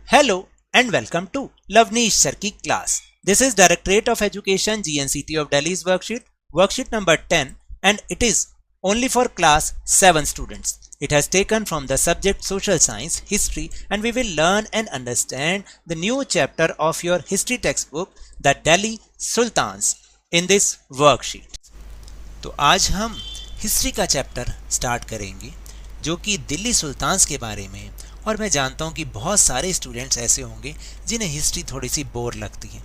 Hello and welcome to Lavneesh Sir ki class. This is Directorate of Education GNCT of Delhi's worksheet number 10, and it is only for class 7 students. It has taken from the subject social science, history, and we will learn and understand the new chapter of your history textbook, the Delhi Sultans, in this worksheet. तो आज हम history का chapter start करेंगे जो कि Delhi sultans के बारे में है। और मैं जानता हूँ कि बहुत सारे स्टूडेंट्स ऐसे होंगे जिन्हें हिस्ट्री थोड़ी सी बोर लगती है।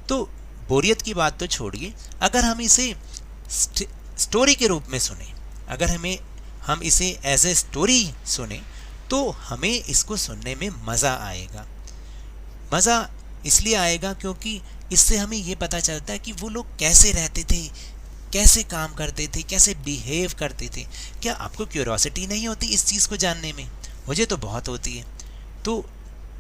तो बोरियत की बात तो छोड़िए, अगर हम इसे स्टोरी के रूप में सुने, अगर हम इसे एज ए स्टोरी सुने तो हमें इसको सुनने में मज़ा आएगा। मज़ा इसलिए आएगा क्योंकि इससे हमें ये पता चलता है कि वो लोग कैसे रहते थे, कैसे काम करते थे, कैसे बिहेव करते थे। क्या आपको क्यूरोसिटी नहीं होती इस चीज़ को जानने में? मुझे तो बहुत होती है। तो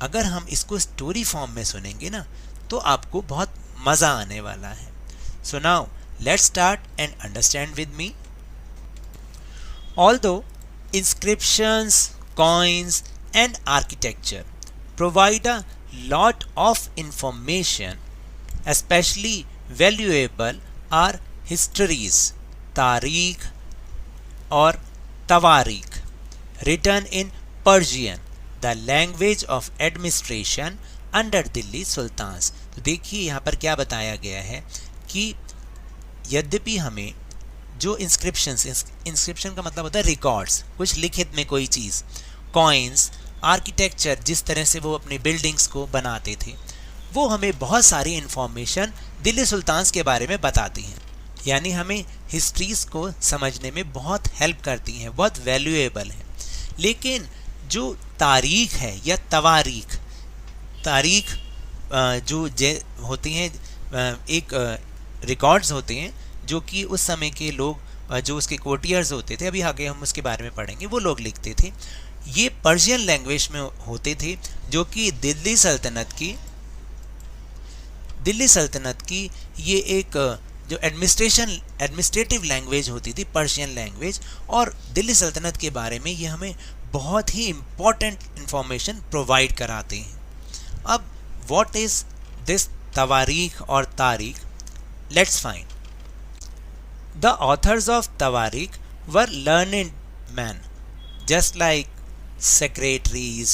अगर हम इसको स्टोरी फॉर्म में सुनेंगे ना तो आपको बहुत मज़ा आने वाला है। So now let's start and understand with me. Although inscriptions, coins and architecture provide a lot of information, especially valuable are histories, तारीख और तवारीख, written in Persian, the language of administration under Delhi sultans. तो देखिए यहाँ पर क्या बताया गया है कि यद्यपि हमें जो इंस्क्रिप्शन का मतलब होता है रिकॉर्ड्स, कुछ लिखित में कोई चीज़, कॉइन्स, आर्किटेक्चर, जिस तरह से वो अपनी बिल्डिंग्स को बनाते थे, वो हमें बहुत सारी इन्फॉर्मेशन दिल्ली सुल्तान्स के बारे में बताती हैं। यानी हमें हिस्ट्रीज़ को समझने में बहुत हेल्प करती हैं, बहुत वैल्यूएबल है। लेकिन जो तारीख है या तारीख जो होती हैं, एक रिकॉर्ड्स होते हैं जो कि उस समय के लोग, जो उसके कोर्टियर्स होते थे, अभी आगे हम उसके बारे में पढ़ेंगे, वो लोग लिखते थे। ये पर्शियन लैंग्वेज में होते थे जो कि दिल्ली सल्तनत की ये एक जो एडमिनिस्ट्रेटिव लैंग्वेज होती थी, पर्शियन लैंग्वेज। और दिल्ली सल्तनत के बारे में ये हमें बहुत ही इम्पॉर्टेंट इंफॉर्मेशन प्रोवाइड कराते हैं। अब व्हाट इज़ दिस तवारीख और तारीख? Let's find. The authors of तवारीख were learned man, just like secretaries,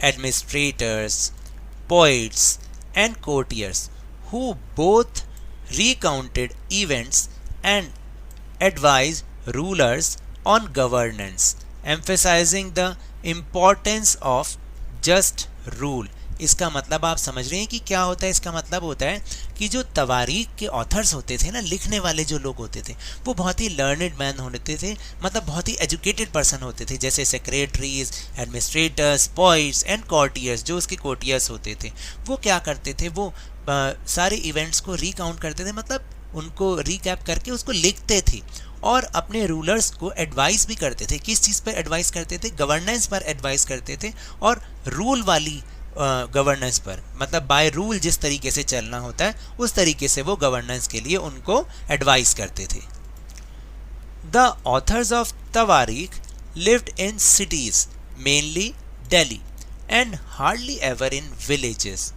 administrators, poets and courtiers, who both recounted events and advised rulers on governance, emphasizing the importance of just rule। इसका मतलब आप समझ रहे हैं कि क्या होता है? इसका मतलब होता है कि जो तवारीख के ऑथर्स होते थे ना, लिखने वाले जो लोग होते थे, वो बहुत ही लर्नड मैन होते थे, मतलब बहुत ही एजुकेटेड पर्सन होते थे, जैसे secretaries, administrators, poets and courtiers, जो उसके कोर्टियर्स होते थे। वो क्या करते थे? वो सारे इवेंट्स को रिकाउंट करते थे, मतलब उनको रिकैप करके उसको लिखते थे और अपने रूलर्स को एडवाइस भी करते थे। किस चीज़ पर एडवाइस करते थे? गवर्नेंस पर एडवाइस करते थे, और रूल वाली गवर्नेंस पर, मतलब बाय रूल जिस तरीके से चलना होता है उस तरीके से वो गवर्नेंस के लिए उनको एडवाइस करते थे। द ऑथर्स ऑफ तवारीख lived in cities, mainly Delhi, and hardly ever in villages.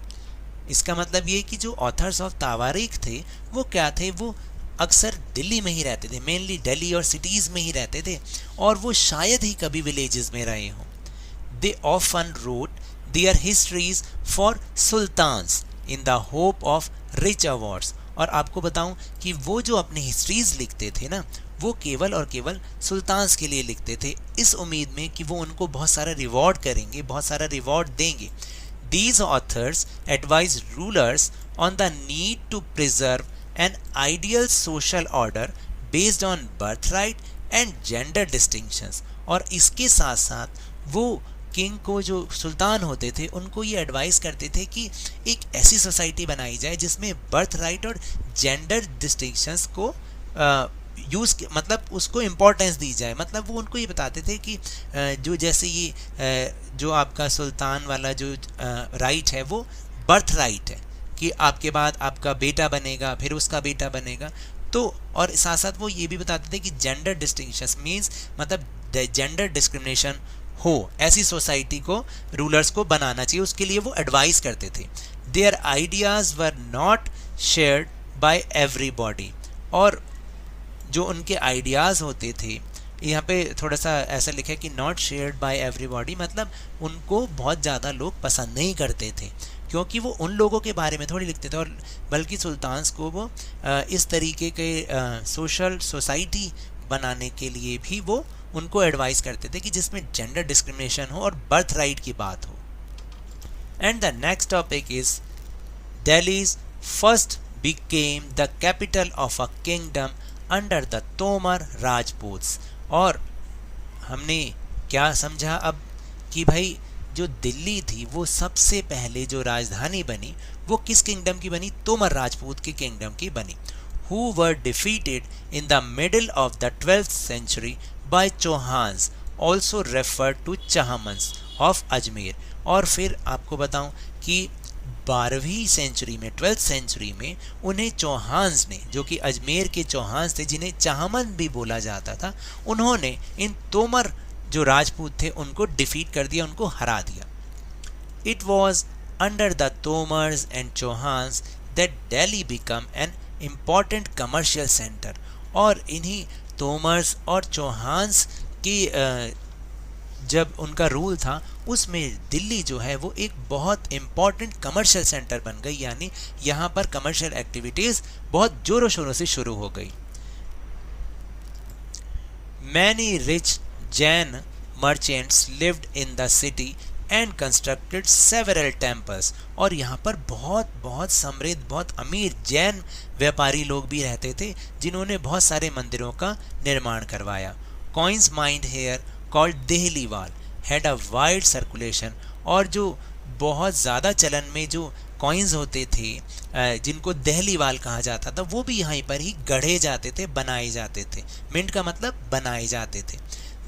इसका मतलब ये कि जो ऑथर्स ऑफ तवारीख थे वो क्या थे? वो अक्सर दिल्ली में ही रहते थे, मेनली दिल्ली और सिटीज़ में ही रहते थे, और वो शायद ही कभी विलेजेस में रहे हों। They often wrote their histories for sultans in the hope of rich awards। और आपको बताऊं कि वो जो अपनी हिस्ट्रीज लिखते थे ना, वो केवल और केवल सुल्तान्स के लिए लिखते थे, इस उम्मीद में कि वो उनको बहुत सारा रिवॉर्ड करेंगे, बहुत सारा रिवॉर्ड देंगे। These authors advise rulers on the need to preserve an ideal social order based on birthright and gender distinctions। और इसके साथ साथ वो किंग को, जो सुल्तान होते थे, उनको ये एडवाइस करते थे कि एक ऐसी सोसाइटी बनाई जाए जिसमें बर्थ राइट और जेंडर डिस्टिंक्शंस को मतलब उसको इम्पोर्टेंस दी जाए। मतलब वो उनको ये बताते थे कि जो जैसे ये जो आपका सुल्तान वाला जो राइट है वो बर्थ राइट है कि आपके बाद आपका बेटा बनेगा, फिर उसका बेटा बनेगा। तो और साथ साथ वो ये भी बताते थे कि जेंडर डिस्टिंक्शंस मीन्स मतलब जेंडर डिस्क्रिमिनेशन हो, ऐसी सोसाइटी को रूलर्स को बनाना चाहिए, उसके लिए वो एडवाइस करते थे। Their ideas were not shared by everybody, और जो उनके आइडियाज़ होते थे, यहाँ पे थोड़ा सा ऐसा लिखा है कि नॉट शेयर्ड बाय एवरीबॉडी, मतलब उनको बहुत ज़्यादा लोग पसंद नहीं करते थे, क्योंकि वो उन लोगों के बारे में थोड़ी लिखते थे, और बल्कि सुल्तान्स को वो इस तरीके के सोशल सोसाइटी बनाने के लिए भी वो उनको एडवाइस करते थे कि जिसमें जेंडर डिस्क्रिमिनेशन हो और बर्थ राइट की बात हो। And the next topic is Delhi's first became the capital of a kingdom under the Tomar Rajputs. और हमने क्या समझा अब कि भाई जो दिल्ली थी वो सबसे पहले जो राजधानी बनी वो किस किंगडम की बनी? तोमर राजपूत के किंगडम की बनी, who were defeated in the middle of the 12th century by Chauhans, also referred to चहमन्स of Ajmer. और फिर आपको बताऊं कि 12वीं सेंचुरी में, 12th सेंचुरी में उन्हें चौहान्स ने, जो कि अजमेर के चौहान्स थे जिन्हें चहमन भी बोला जाता था, उन्होंने इन तोमर जो राजपूत थे उनको डिफीट कर दिया, उनको हरा दिया। It was under the Tomars and Chauhans that Delhi become an important commercial centre. और इन्हीं तोमर्स और चौहान्स की जब उनका रूल था उसमें दिल्ली जो है वो एक बहुत इम्पॉर्टेंट कमर्शियल सेंटर बन गई, यानी यहाँ पर कमर्शियल एक्टिविटीज़ बहुत जोरों शोरों से शुरू हो गई। Many rich Jain merchants lived in the city and constructed several temples. और यहाँ पर बहुत बहुत समृद्ध, बहुत अमीर जैन व्यापारी लोग भी रहते थे जिन्होंने बहुत सारे मंदिरों का निर्माण करवाया। Coins minted here called Dehliwal had a wide circulation. और जो बहुत ज़्यादा चलन में जो कॉइन्स होते थे जिनको देहलीवाल कहा जाता था, वो भी यहाँ पर ही गढ़े जाते थे, बनाए जाते थे। मिंट का मतलब बनाए जाते थे।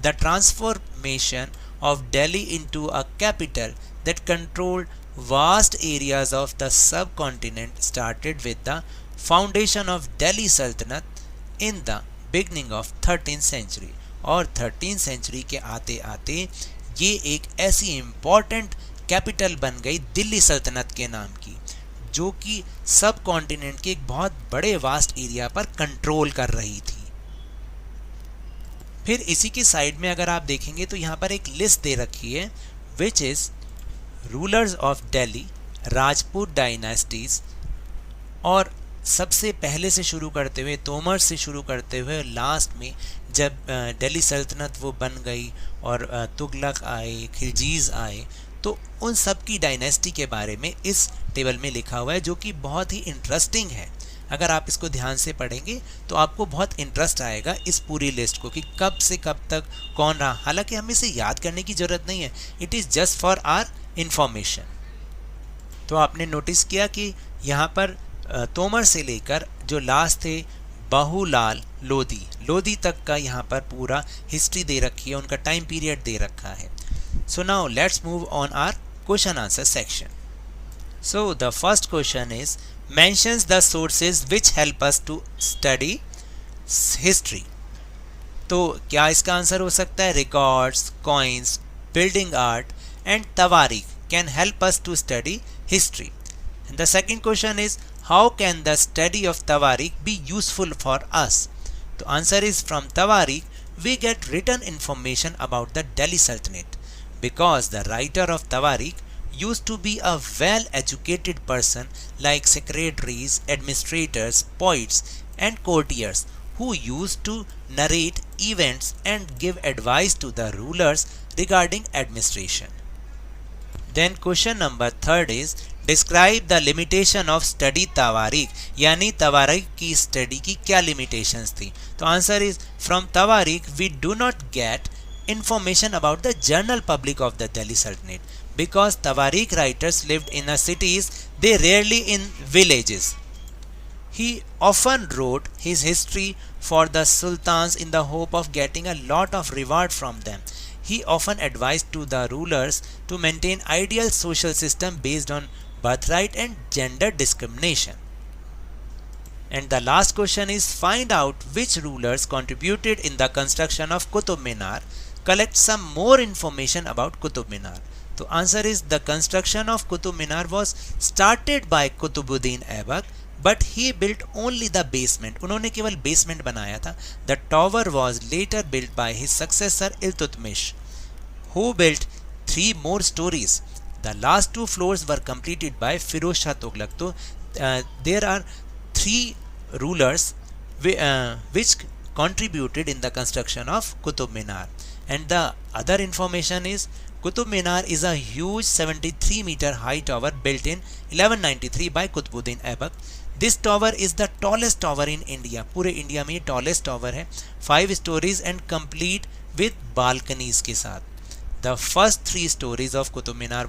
The transformation of Delhi into a capital that controlled vast areas of the subcontinent started with the foundation of Delhi sultanate in the beginning of 13th century. और 13th सेंचुरी के आते आते ये एक ऐसी इम्पॉर्टेंट कैपिटल बन गई दिल्ली सल्तनत के नाम की, जो कि सब कॉन्टिनेंट के एक बहुत बड़े वास्ट एरिया पर कंट्रोल कर रही थी। फिर इसी की साइड में अगर आप देखेंगे तो यहाँ पर एक लिस्ट दे रखी है, which is rulers of Delhi, Rajput dynasties. और सबसे पहले से शुरू करते हुए, तोमर से शुरू करते हुए, लास्ट में जब दिल्ली सल्तनत वो बन गई और तुगलक आए, खिलजीज आए, तो उन सब की डायनेस्टी के बारे में इस टेबल में लिखा हुआ है, जो कि बहुत ही इंटरेस्टिंग है। अगर आप इसको ध्यान से पढ़ेंगे तो आपको बहुत इंटरेस्ट आएगा इस पूरी लिस्ट को कि कब से कब तक कौन रहा। हालांकि हमें इसे याद करने की ज़रूरत नहीं है, it is just for our information. तो आपने नोटिस किया कि यहाँ पर तोमर से लेकर जो लास्ट थे बाहूलाल लोधी तक का यहाँ पर पूरा हिस्ट्री दे रखी है, उनका टाइम पीरियड दे रखा है। So now let's move on our question answer section. So the first question is mentions the sources which help us to study history. तो क्या इसका आंसर हो सकता है? Records, coins, building art and तवारीख can help us to study history. And the second question is, how can the study of Tawarikh be useful for us? The answer is, from Tawarikh we get written information about the Delhi Sultanate, because the writer of Tawarikh used to be a well-educated person like secretaries, administrators, poets and courtiers who used to narrate events and give advice to the rulers regarding administration. Then question number 3 is, describe the limitation of study तवारीख, यानी तवारीख की study की क्या limitations थी। तो answer is, from तवारीख we do not get information about the general public of the Delhi sultanate, because तवारीख writers lived in the cities, they rarely in villages. He often wrote his history for the sultans in the hope of getting a lot of reward from them. He often advised to the rulers to maintain ideal social system based on birthright and gender discrimination. And the last question is, find out which rulers contributed in the construction of Qutub Minar. collect some more information about Qutub Minar. तो answer is the construction of Qutub Minar was started by Qutubuddin Aibak but he built only the basement. उन्होंने केवल basement बनाया था. The tower was later built by his successor Iltutmish who built 3 more stories. The last 2 floors were completed by Firoz Shah Tughlaq. तो there are 3 rulers which contributed in the construction of Qutub Minar. And the other information is Qutub Minar is a huge 73-meter high tower built in 1193 by Qutbuddin Aibak. This tower is the tallest tower in India. पूरे India में ये tallest tower है. 5 stories and complete with balconies के साथ. The first 3 stories of Qutub Minar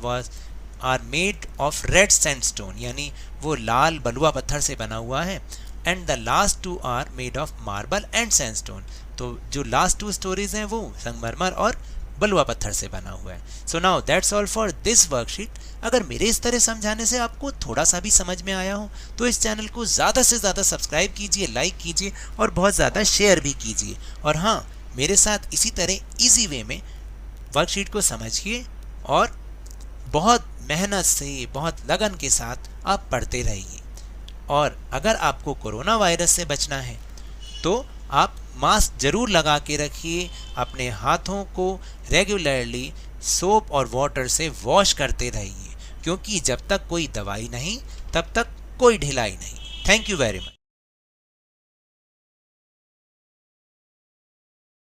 are made of red sandstone, यानी वो लाल बलुआ पत्थर से बना हुआ है. And the last 2 are made of marble and sandstone. तो जो last 2 stories हैं वो संगमरमर और बलुआ पत्थर से बना हुआ है. So now that's all for this worksheet. अगर मेरे इस तरह समझाने से आपको थोड़ा सा भी समझ में आया हो तो इस चैनल को ज़्यादा से ज़्यादा सब्सक्राइब कीजिए, लाइक कीजिए और बहुत ज़्यादा शेयर भी कीजिए. और हाँ, मेरे साथ इसी तरह ईजी वे में वर्कशीट को समझिए और बहुत मेहनत से, बहुत लगन के साथ आप पढ़ते रहिए. और अगर आपको कोरोना वायरस से बचना है तो आप मास्क जरूर लगा के रखिए. अपने हाथों को रेगुलरली सोप और वाटर से वॉश करते रहिए, क्योंकि जब तक कोई दवाई नहीं तब तक कोई ढिलाई नहीं. Thank you very much.